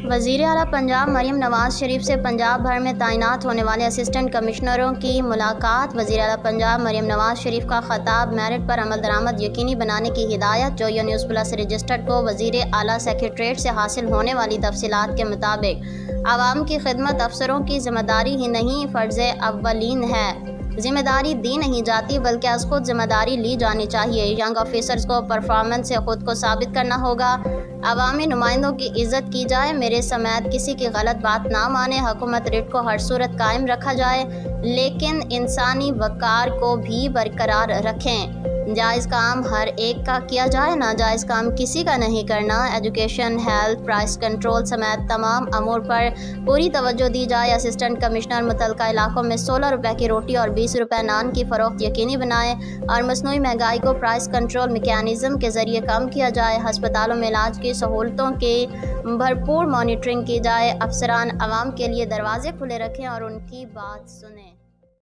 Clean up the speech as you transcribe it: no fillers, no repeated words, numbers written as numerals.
वज़ीर आला पंजाब मरियम नवाज शरीफ से पंजाब भर में तैनात होने वाले असिस्टेंट कमिश्नरों की मुलाकात। वज़ीर आला पंजाब मरियम नवाज शरीफ का खिताब, मेरिट पर अमल दरामद यकीनी बनाने की हिदायत। जोया न्यूज़ प्लस रजिस्टर्ड को वज़ीर आला सेक्रेटरीट से हासिल होने वाली तफसीलात के मुताबिक आवाम की खिदमत अफसरों की जिम्मेदारी ही नहीं, फ़र्ज़ अव्वलीन है। जिम्मेदारी दी नहीं जाती बल्कि आज खुद जिम्मेदारी ली जानी चाहिए। यंग ऑफिसर्स को परफॉर्मेंस से खुद को साबित करना होगा। अवामी नुमाइंदों की इज़्ज़त की जाए, मेरे समेत किसी की गलत बात ना माने। हुकूमत रिट को हर सूरत कायम रखा जाए, लेकिन इंसानी वक़ार को भी बरकरार रखें। जायज़ काम हर एक का किया जाए, नाजायज़ काम किसी का नहीं करना। एजुकेशन, हेल्थ, प्राइस कंट्रोल समेत तमाम अमूर पर पूरी तवज्जो दी जाए। असिस्टेंट कमिश्नर मुतल्लिका इलाकों में 16 रुपए की रोटी और 20 रुपए नान की फ़रोख्त यकीनी बनाएं और मसनूई महंगाई को प्राइस कंट्रोल मैकेनिज़्म के ज़रिए कम किया जाए। हस्पतालों में इलाज की सहूलतों की भरपूर मॉनिटरिंग की जाए। अफसरान आवाम के लिए दरवाजे खुले रखें और उनकी बात सुनें।